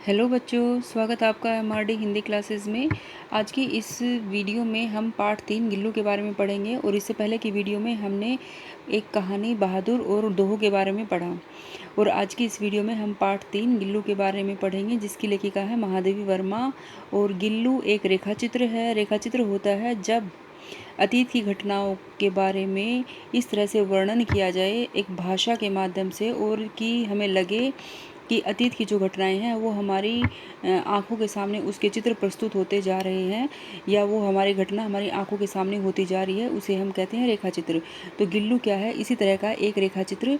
Hello बच्चों, स्वागत है आपका एमआरडी हिंदी क्लासेस में। आज की इस वीडियो में हम पार्ट 3 गिल्लू के बारे में पढ़ेंगे और इससे पहले की वीडियो में हमने एक कहानी बहादुर और दोहो के बारे में पढ़ा। और आज की इस वीडियो में हम पार्ट 3 गिल्लू के बारे में पढ़ेंगे, जिसकी लेखिका है महादेवी वर्मा। और गिल्लू एक रेखाचित्र है। रेखाचित्र होता है जब अतीत की घटनाओं के बारे में इस तरह से वर्णन किया जाए एक भाषा के माध्यम से, और कि हमें लगे कि अतीत की जो घटनाएं हैं वो हमारी आंखों के सामने उसके चित्र प्रस्तुत होते जा रहे हैं, या वो हमारी घटना हमारी आंखों के सामने होती जा रही है, उसे हम कहते हैं रेखाचित्र। तो गिल्लू क्या है? इसी तरह का एक रेखाचित्र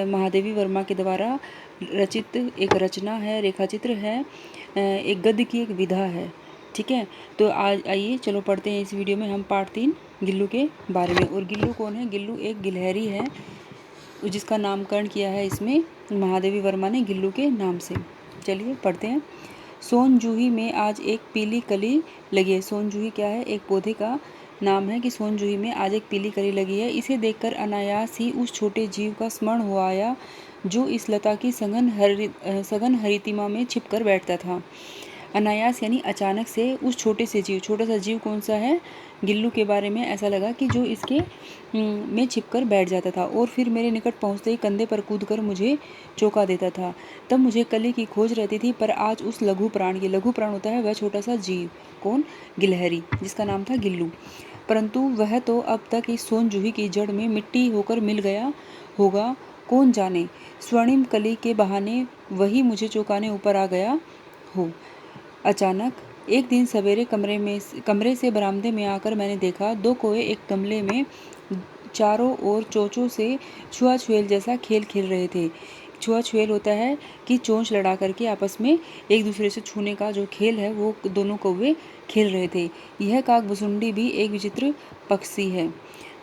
महादेवी वर्मा के द्वारा रचित एक रचना है, रेखाचित्र है, एक गद्य की एक विधा है। ठीक है, तो आज आइए चलो पढ़ते हैं इस वीडियो में हम पार्ट 3 गिल्लू के बारे में। और गिल्लू कौन है? गिल्लू एक गिलहरी है जिसका नामकरण किया है इसमें महादेवी वर्मा ने गिल्लू के नाम से। चलिए पढ़ते हैं। सोन जूही में आज एक पीली कली लगी है। सोन जूही क्या है? एक पौधे का नाम है कि सोन जूही में आज एक पीली कली लगी है। इसे देखकर अनायास ही उस छोटे जीव का स्मरण हो आया जो इस लता की सघन हरितिमा में छिपकर बैठता था। अनायास यानी अचानक से उस छोटे से जीव, छोटा सा जीव कौन सा है? गिल्लू के बारे में ऐसा लगा कि जो इसके में छिपकर बैठ जाता था और फिर मेरे निकट पहुंचते ही कंधे पर कूदकर मुझे चौंका देता था। तब मुझे कली की खोज रहती थी, पर आज उस लघु प्राण की, लघु प्राण होता है वह छोटा सा जीव, कौन? गिलहरी, जिसका नाम था गिल्लू। परंतु वह तो अब तक इस सोन जूही की जड़ में मिट्टी होकर मिल गया होगा, कौन जाने। स्वर्णिम कली के बहाने वही मुझे चौंकाने ऊपर आ गया हो। अचानक एक दिन सवेरे कमरे से बरामदे में आकर मैंने देखा दो कौवे एक गमले में चारों ओर चोंचों से छुआ-छुएल जैसा खेल खेल रहे थे। छुआ-छुएल होता है कि चोंच लड़ा करके आपस में एक दूसरे से छूने का जो खेल है वो दोनों कौवे खेल रहे थे। यह काकभुसुंडी भी एक विचित्र पक्षी है।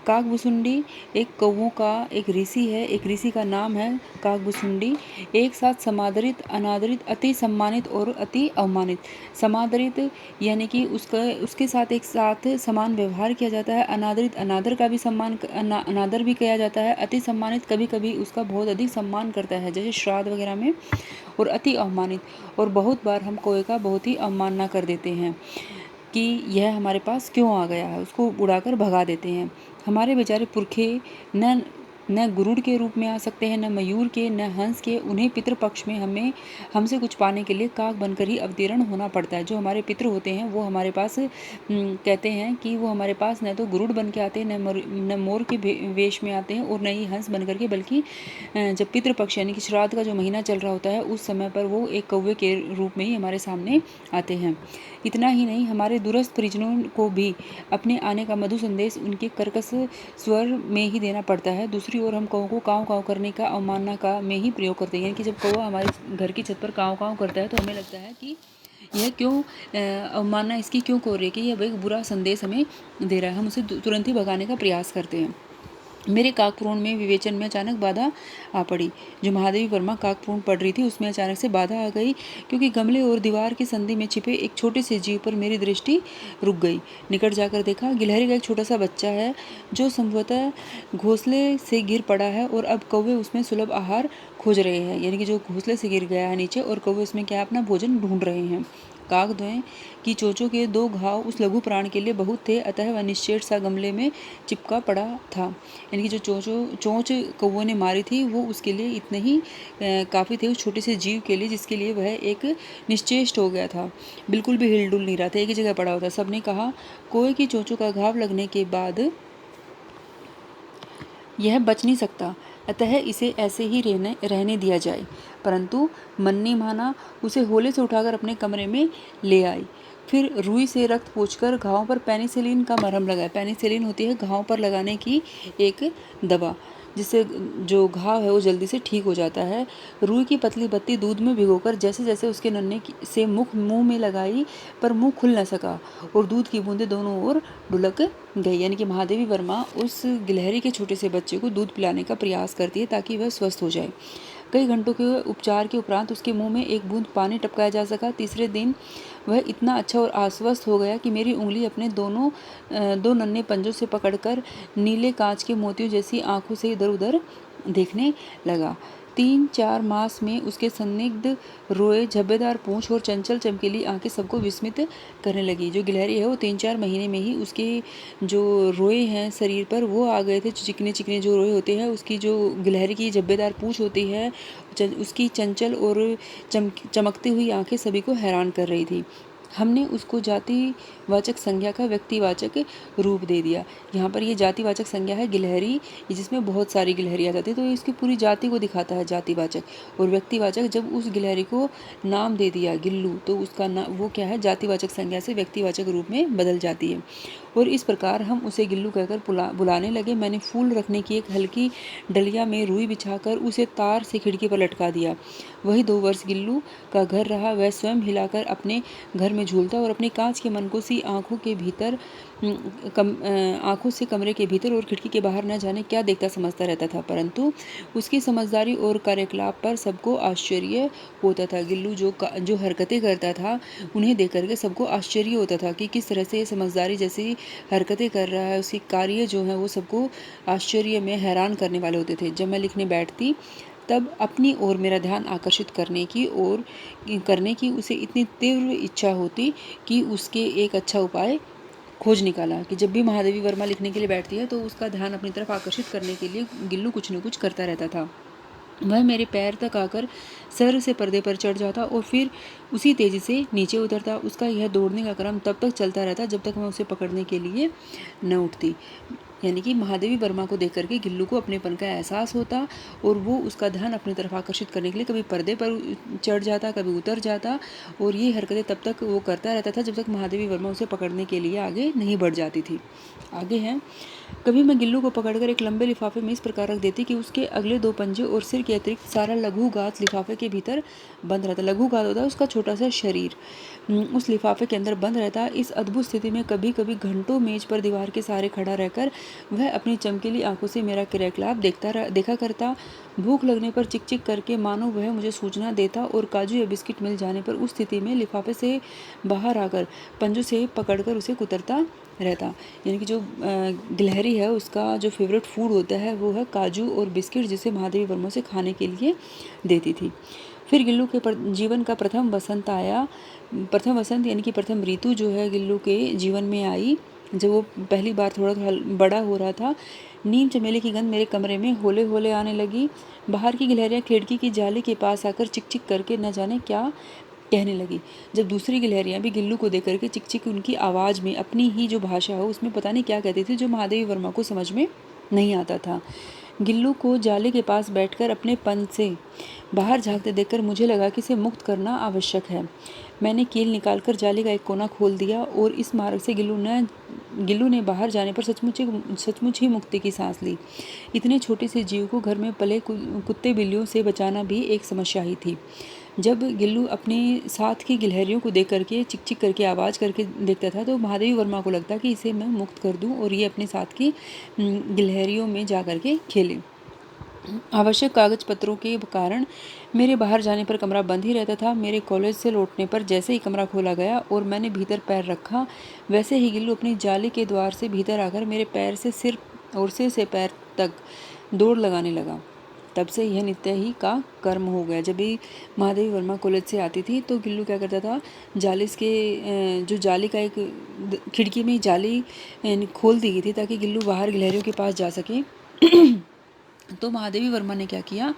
काकभुसुंडी एक कौवों का एक ऋषि है। एक ऋषि का नाम है काकभुसुंडी। एक साथ समादरित, अनादरित, अति सम्मानित और अति अवमानित। समादरित यानी कि उसके साथ एक साथ समान व्यवहार किया जाता है। अनादरित, अनादर का भी सम्मान, अनादर भी किया जाता है। अति सम्मानित, कभी कभी उसका बहुत अधिक सम्मान करता है, जैसे श्राद्ध वगैरह में। और अति अवमानित, और बहुत बार हम कौवे का बहुत ही अवमानना कर देते हैं कि यह हमारे पास क्यों आ गया है, उसको उड़ाकर भगा देते हैं। हमारे बेचारे पुरखे न गुरुड़ के रूप में आ सकते हैं, न मयूर के, न हंस के। उन्हें पितृपक्ष में हमसे कुछ पाने के लिए काक बनकर ही अवतीर्ण होना पड़ता है। जो हमारे पितृ होते हैं वो हमारे पास कहते हैं कि वो हमारे पास न तो गुरुड़ बन के आते हैं, न मोर के वेश में आते हैं, और न ही हंस बन करके, बल्कि जब पितृपक्ष यानी कि श्राद्ध का जो महीना चल रहा होता है उस समय पर वो एक कौवे के रूप में ही हमारे सामने आते हैं। इतना ही नहीं, हमारे दूरस्थ परिजनों को भी अपने आने का मधु संदेश उनके कर्कश स्वर में ही देना पड़ता है। दूसरी ओर हम कौवों को काँव काँव करने का, अवमानना का में ही प्रयोग करते हैं। यानी कि जब कौवा हमारे घर की छत पर काँव काँव करता है तो हमें लगता है कि यह क्यों, अवमानना इसकी क्यों हो रही है, कि यह एक बुरा संदेश हमें दे रहा है। हम उसे तुरंत ही भगाने का प्रयास करते हैं। मेरे काकभ्रूण में विवेचन में अचानक बाधा आ पड़ी। जो महादेवी वर्मा काकभ्रूण पढ़ रही थी उसमें अचानक से बाधा आ गई, क्योंकि गमले और दीवार की संधि में छिपे एक छोटे से जीव पर मेरी दृष्टि रुक गई। निकट जाकर देखा, गिलहरी का एक छोटा सा बच्चा है जो संभवतः घोंसले से गिर पड़ा है, और अब कौवे उसमें सुलभ आहार खोज रहे हैं। यानी कि जो घोंसले से गिर गया है नीचे, और कौवे उसमें क्या अपना भोजन ढूंढ रहे हैं। काकद्वय की चोंचों के दो घाव उस लघु प्राण के लिए बहुत थे, अतः वह निश्चेष सा गमले में चिपका पड़ा था। यानी कि जो चोंच कौवों ने मारी थी वो उसके लिए इतने ही काफ़ी थे, उस छोटे से जीव के लिए, जिसके लिए वह एक निश्चेष्ट हो गया था, बिल्कुल भी हिलडुल नहीं रहा था, एक ही जगह पड़ा होता। सबने कहा कौवे की चोंचों का घाव लगने के बाद यह बच नहीं सकता, अतः इसे ऐसे ही रहने दिया जाए। परंतु मन ने माना, उसे होले से उठाकर अपने कमरे में ले आई। फिर रुई से रक्त पोंछकर घावों पर पेनिसिलिन का मरहम लगाया। पेनिसिलिन होती है घाव पर लगाने की एक दवा, जिससे जो घाव है वो जल्दी से ठीक हो जाता है। रुई की पतली बत्ती दूध में भिगोकर जैसे जैसे उसके नन्हे से मुंह में लगाई, पर मुंह खुल न सका और दूध की बूंदें दोनों ओर ढुलक गई। यानी कि महादेवी वर्मा उस गिलहरी के छोटे से बच्चे को दूध पिलाने का प्रयास करती है ताकि वह स्वस्थ हो जाए। कई घंटों के उपचार के उपरांत उसके मुंह में एक बूंद पानी टपकाया जा सका। तीसरे दिन वह इतना अच्छा और आश्वस्त हो गया कि मेरी उंगली अपने दो नन्हे पंजों से पकड़कर नीले कांच के मोतियों जैसी आंखों से इधर उधर देखने लगा। 3-4 मास में उसके संदिग्ध रोए, झब्बेदार पूँछ और चंचल चमकीली आंखें सबको विस्मित करने लगी। जो गिलहरी है वो 3-4 महीने में ही उसके जो रोए हैं शरीर पर वो आ गए थे। चिकने चिकने जो रोए होते हैं, उसकी जो गिलहरी की झब्बेदार पूँछ होती है, उसकी चंचल और चमकती हुई आंखें सभी को हैरान कर रही थी। हमने उसको जातिवाचक संज्ञा का व्यक्तिवाचक रूप दे दिया। यहाँ पर ये जातिवाचक संज्ञा है गिलहरी, जिसमें बहुत सारी गिलहरी आ जाती है, तो इसकी पूरी जाति को दिखाता है जातिवाचक। और व्यक्तिवाचक, जब उस गिलहरी को नाम दे दिया गिल्लू, तो उसका नाम वो क्या है, जातिवाचक संज्ञा से व्यक्तिवाचक रूप में बदल जाती है। और इस प्रकार हम उसे गिल्लू कहकर बुलाने लगे। मैंने फूल रखने की एक हल्की डलिया में रुई बिछाकर उसे तार से खिड़की पर लटका दिया। वही 2 वर्ष गिल्लू का घर रहा। वह स्वयं हिलाकर अपने घर में झूलता और अपनी कांच के मनकोसी आंखों के भीतर आंखों से कमरे के भीतर और खिड़की के बाहर न जाने क्या देखता समझता रहता था, परंतु उसकी समझदारी और कार्यकलाप पर सबको आश्चर्य होता था। गिल्लू जो हरकतें करता था, उन्हें देख करके सबको आश्चर्य होता था कि किस तरह से ये समझदारी जैसी हरकतें कर रहा है। उसके कार्य जो हैं वो सबको आश्चर्य में हैरान करने वाले होते थे। जब मैं लिखने बैठती तब अपनी ओर मेरा ध्यान आकर्षित करने की उसे इतनी तीव्र इच्छा होती कि उसके एक अच्छा उपाय खोज निकाला कि जब भी महादेवी वर्मा लिखने के लिए बैठती है तो उसका ध्यान अपनी तरफ आकर्षित करने के लिए गिल्लू कुछ न कुछ करता रहता था। वह मेरे पैर तक आकर सर से पर्दे पर चढ़ जाता और फिर उसी तेज़ी से नीचे उतरता। उसका यह दौड़ने का क्रम तब तक चलता रहता जब तक मैं उसे पकड़ने के लिए न उठती। यानी कि महादेवी वर्मा को देख करके गिल्लू को अपनेपन का एहसास होता और वो उसका ध्यान अपनी तरफ आकर्षित करने के लिए कभी पर्दे पर चढ़ जाता, कभी उतर जाता, और ये हरकतें तब तक वो करता रहता था जब तक महादेवी वर्मा उसे पकड़ने के लिए आगे नहीं बढ़ जाती थी। आगे है, कभी मैं गिल्लू को पकड़कर एक लंबे लिफाफे में इस प्रकार रख देती कि उसके अगले 2 पंजे और सिर के अतिरिक्त सारा लघु गात लिफाफे के भीतर बंद रहता। लघु गात होता है उसका छोटा सा शरीर, उस लिफाफे के अंदर बंद रहता। इस अद्भुत स्थिति में कभी कभी घंटों मेज पर दीवार के सहारे खड़ा रहकर वह अपनी चमकीली आंखों से मेरा क्रियाकलाप देखा करता। भूख लगने पर चिक चिक करके मानो वह मुझे सूचना देता और काजू या बिस्किट मिल जाने पर उस स्थिति में लिफाफे से बाहर आकर पंजों से पकड़कर उसे कुतरता रहता। यानी कि जो गिलहरी है उसका जो फेवरेट फूड होता है वो है काजू और बिस्किट, जिसे महादेवी वर्मा से खाने के लिए देती थी। फिर गिल्लू के जीवन का प्रथम वसंत आया। प्रथम वसंत यानी कि प्रथम ऋतु जो है गिल्लू के जीवन में आई जब वो पहली बार थोड़ा थोड़ा बड़ा हो रहा था। नीम चमेली की गंध मेरे कमरे में होले होले आने लगी। बाहर की गिलहरियाँ खिड़की की जाली के पास आकर चिक चिक करके न जाने क्या कहने लगी। जब दूसरी गिलहरियाँ भी गिल्लू को देख करके चिक चिक उनकी आवाज़ में अपनी ही जो भाषा हो उसमें पता नहीं क्या कहती थी, जो महादेवी वर्मा को समझ में नहीं आता था। गिल्लू को जाले के पास बैठकर अपने पंख से बाहर झांकते देखकर मुझे लगा कि इसे मुक्त करना आवश्यक है। मैंने कील निकालकर जाली का एक कोना खोल दिया और इस मार्ग से गिल्लू ने बाहर जाने पर सचमुच ही मुक्ति की सांस ली। इतने छोटे से जीव को घर में पले कुत्ते बिल्लियों से बचाना भी एक समस्या ही थी। जब गिल्लू अपने साथ की गिलहरियों को देख करके चिक चिक करके आवाज़ करके देखता था तो महादेवी वर्मा को लगता कि इसे मैं मुक्त कर दूं और ये अपने साथ की गिलहरियों में जा कर के खेले। आवश्यक कागज पत्रों के कारण मेरे बाहर जाने पर कमरा बंद ही रहता था। मेरे कॉलेज से लौटने पर जैसे ही कमरा खोला गया और मैंने भीतर पैर रखा, वैसे ही गिल्लू अपनी जाली के द्वार से भीतर आकर मेरे पैर से सिर और सिर से पैर तक दौड़ लगाने लगा। तब से यह नित्य ही का कर्म हो गया। जब भी महादेवी वर्मा कॉलेज से आती थी तो गिल्लू क्या करता था, जो जाली का एक खिड़की में जाली खोल दी गई थी ताकि गिल्लू बाहर गिलहरियों के पास जा सके। तो महादेवी वर्मा ने क्या किया,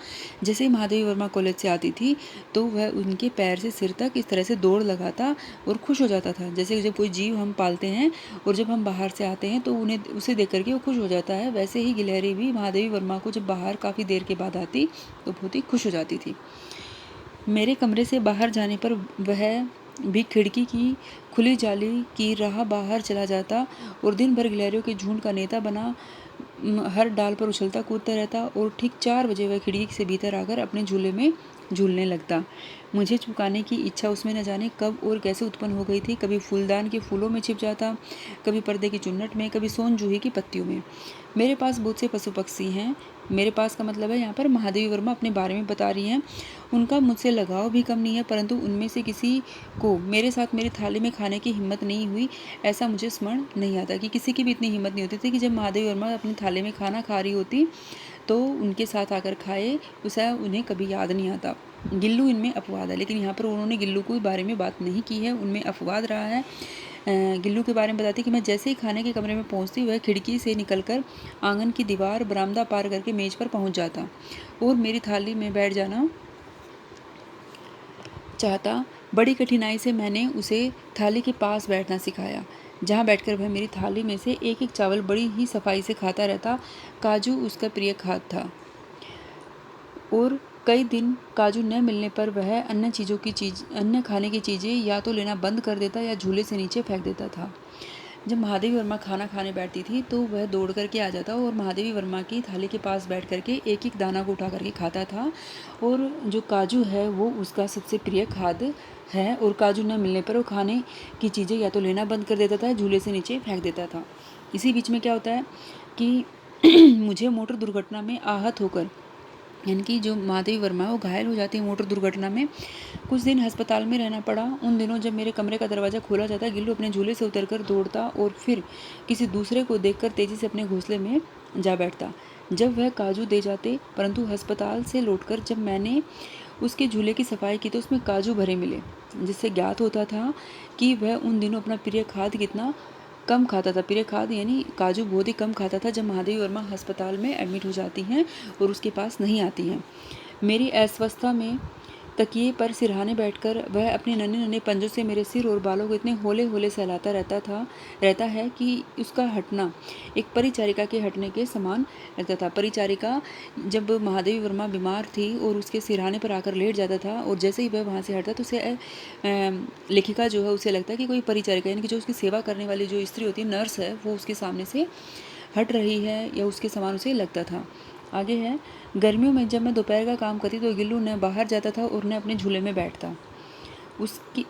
जैसे ही महादेवी वर्मा कॉलेज से आती थी तो वह उनके पैर से सिर तक इस तरह से दौड़ लगाता और खुश हो जाता था। जैसे जब कोई जीव हम पालते हैं और जब हम बाहर से आते हैं तो उसे देख करके वो खुश हो जाता है, वैसे ही गिलहरी भी महादेवी वर्मा को जब बाहर काफ़ी देर के बाद आती तो बहुत ही खुश हो जाती थी। मेरे कमरे से बाहर जाने पर वह भी खिड़की की खुली जाली की राह बाहर चला जाता और दिन भर गिलहरियों के झुंड का नेता बना हर डाल पर उछलता कूदता रहता और ठीक 4 बजे वह खिड़की से भीतर आकर अपने झूले में झूलने लगता। मुझे चुकाने की इच्छा उसमें न जाने कब और कैसे उत्पन्न हो गई थी। कभी फूलदान के फूलों में छिप जाता, कभी पर्दे की चुन्नट में, कभी सोन जूही की पत्तियों में। मेरे पास बहुत से पशु पक्षी हैं। मेरे पास का मतलब है यहाँ पर महादेवी वर्मा अपने बारे में बता रही हैं। उनका मुझसे लगाव भी कम नहीं है, परंतु उनमें से किसी को मेरे साथ मेरी थाली में खाने की हिम्मत नहीं हुई, ऐसा मुझे स्मरण नहीं आता कि किसी की भी इतनी हिम्मत नहीं होती थी कि जब महादेवी वर्मा अपनी थाली में खाना खा रही होती तो उनके साथ आकर खाए, उसे उन्हें कभी याद नहीं आता। गिल्लू इनमें अपवाद है, लेकिन यहाँ पर उन्होंने गिल्लू के बारे में बात नहीं की है, उनमें अपवाद रहा है। गिल्लू के बारे में बताती कि मैं जैसे ही खाने के कमरे में पहुँचती, वह खिड़की से निकलकर आंगन की दीवार, बरामदा पार करके मेज पर पहुँच जाता और मेरी थाली में बैठ जाना चाहता। बड़ी कठिनाई से मैंने उसे थाली के पास बैठना सिखाया, जहाँ बैठकर वह मेरी थाली में से एक एक चावल बड़ी ही सफाई से खाता रहता। काजू उसका प्रिय खाद्य था और कई दिन काजू न मिलने पर वह अन्य खाने की चीज़ें या तो लेना बंद कर देता या झूले से नीचे फेंक देता था। जब महादेवी वर्मा खाना खाने बैठती थी तो वह दौड़ करके आ जाता और महादेवी वर्मा की थाली के पास बैठ करके एक एक दाना को उठा करके खाता था। और जो काजू है वो उसका सबसे प्रिय खाद्य है, और काजू न मिलने पर वो खाने की चीज़ें या तो लेना बंद कर देता था, झूले से नीचे फेंक देता था। इसी बीच में क्या होता है कि मुझे मोटर दुर्घटना में आहत होकर, यानी कि जो महादेवी वर्मा है वो घायल हो जाती है मोटर दुर्घटना में, कुछ दिन अस्पताल में रहना पड़ा। उन दिनों जब मेरे कमरे का दरवाज़ा खोला जाता, गिल्लू अपने झूले से उतरकर दौड़ता और फिर किसी दूसरे को देखकर तेज़ी से अपने घोंसले में जा बैठता जब वह काजू दे जाते। परंतु अस्पताल से लौटकर जब मैंने उसके झूले की सफाई की तो उसमें काजू भरे मिले, जिससे ज्ञात होता था कि वह उन दिनों अपना प्रिय खाद्य कितना कम खाता था। प्रिय खाद्य यानी काजू बहुत ही कम खाता था जब महादेवी वर्मा अस्पताल में एडमिट हो जाती हैं और उसके पास नहीं आती हैं। मेरी अस्वस्थता में तकिए पर सिरहाने बैठकर वह अपने नन्हे नन्हे पंजों से मेरे सिर और बालों को इतने होले होले सहलाता रहता है कि उसका हटना एक परिचारिका के हटने के समान लगता था। परिचारिका जब महादेवी वर्मा बीमार थी और उसके सिरहाने पर आकर लेट जाता था और जैसे ही वह वहाँ से हटता तो उसे लेखिका जो है उसे लगता है कि कोई परिचारिका यानी कि जो उसकी सेवा करने वाली जो स्त्री होती है, नर्स है, वो उसके सामने से हट रही है या उसके समान उसे लगता था। आगे है, गर्मियों में जब मैं दोपहर का काम करती तो गिल्लू न बाहर जाता था और न अपने झूले में बैठता।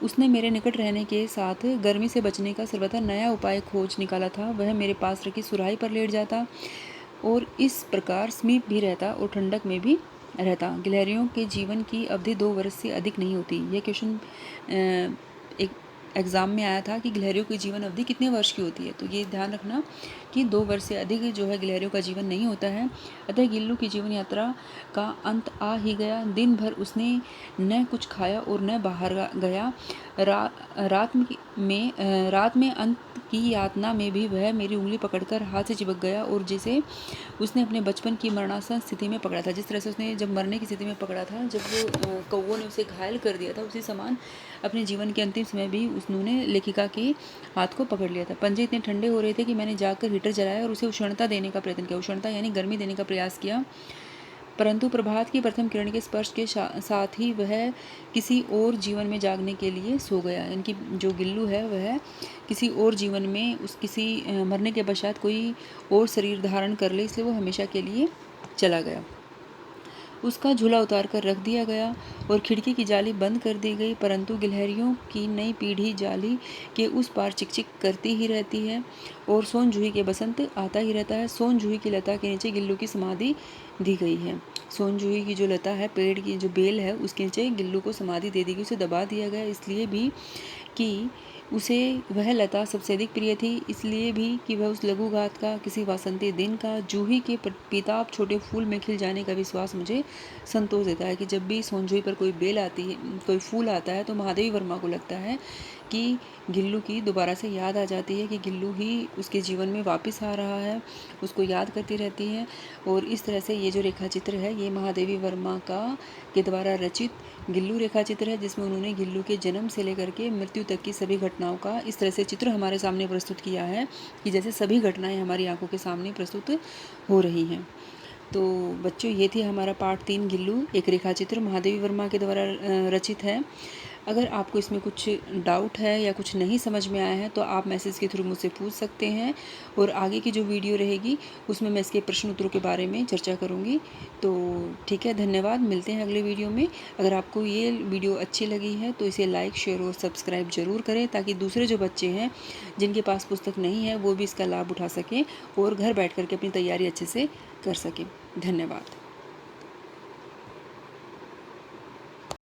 उसने मेरे निकट रहने के साथ गर्मी से बचने का सर्वथा नया उपाय खोज निकाला था। वह मेरे पास रखी सुराही पर लेट जाता और इस प्रकार समीप भी रहता और ठंडक में भी रहता। गिलहरियों के जीवन की अवधि 2 वर्ष से अधिक नहीं होती। यह क्वेश्चन एक एग्ज़ाम में आया था कि गिलहरियों की जीवन अवधि कितने वर्ष की होती है, तो ये ध्यान रखना कि 2 वर्ष से अधिक जो है गिलहरियों का जीवन नहीं होता है। अतः गिल्लू की जीवन यात्रा का अंत आ ही गया। दिन भर उसने न कुछ खाया और न बाहर गया। रात में अंत की यातना में भी वह मेरी उंगली पकड़कर हाथ से चिपक गया और जिसे उसने अपने बचपन की मरणासन स्थिति में पकड़ा था, जिस तरह से उसने जब मरने की स्थिति में पकड़ा था, जब वो कौवों ने उसे घायल कर दिया था, उसी समान अपने जीवन के अंतिम समय भी उन्होंने लेखिका के हाथ को पकड़ लिया था। पंजे इतने ठंडे हो रहे थे कि मैंने जाकर हीटर जलाया और उसे उष्णता देने का प्रयत्न किया, उष्णता यानी गर्मी देने का प्रयास किया। परंतु प्रभात की प्रथम किरण के स्पर्श के साथ ही वह किसी और जीवन में जागने के लिए सो गया। यानी जो गिल्लू है वह किसी और जीवन में मरने के पश्चात कोई और शरीर धारण कर ले, इसलिए वो हमेशा के लिए चला गया। उसका झूला उतार कर रख दिया गया और खिड़की की जाली बंद कर दी गई। परंतु गिलहरियों की नई पीढ़ी जाली के उस पार चिकचिक करती ही रहती है और सोन जूही के बसंत आता ही रहता है। सोन जूही की लता के नीचे गिल्लू की समाधि दी गई है। सोन जूही की जो लता है, पेड़ की जो बेल है, उसके नीचे गिल्लू को समाधि दे दी गई, उसे दबा दिया गया, इसलिए भी कि उसे वह लता सबसे अधिक प्रिय थी, इसलिए भी कि वह उस लघु घात का, किसी वासंती दिन का, जूही के पीताब छोटे फूल में खिल जाने का विश्वास मुझे संतोष देता है कि जब भी सोनजूही पर कोई बेल आती है, कोई फूल आता है, तो महादेवी वर्मा को लगता है कि गिल्लू की दोबारा से याद आ जाती है कि गिल्लू ही उसके जीवन में वापस आ रहा है, उसको याद करती रहती है। और इस तरह से ये जो रेखा चित्र है, ये महादेवी वर्मा के द्वारा रचित गिल्लू रेखा चित्र है, जिसमें उन्होंने गिल्लू के जन्म से लेकर के मृत्यु तक की सभी घटनाओं का इस तरह से चित्र हमारे सामने प्रस्तुत किया है कि जैसे सभी घटनाएं हमारी आंखों के सामने प्रस्तुत हो रही हैं। तो बच्चों, ये थी हमारा पार्ट 3 गिल्लू, एक रेखा चित्र महादेवी वर्मा के द्वारा रचित है। अगर आपको इसमें कुछ डाउट है या कुछ नहीं समझ में आया है तो आप मैसेज के थ्रू मुझसे पूछ सकते हैं, और आगे की जो वीडियो रहेगी उसमें मैं इसके प्रश्न उत्तरों के बारे में चर्चा करूँगी। तो ठीक है, धन्यवाद, मिलते हैं अगले वीडियो में। अगर आपको ये वीडियो अच्छी लगी है तो इसे लाइक, शेयर और सब्सक्राइब जरूर करें, ताकि दूसरे जो बच्चे हैं जिनके पास पुस्तक नहीं है वो भी इसका लाभ उठा सकें और घर बैठ करके अपनी तैयारी अच्छे से कर सकें। धन्यवाद।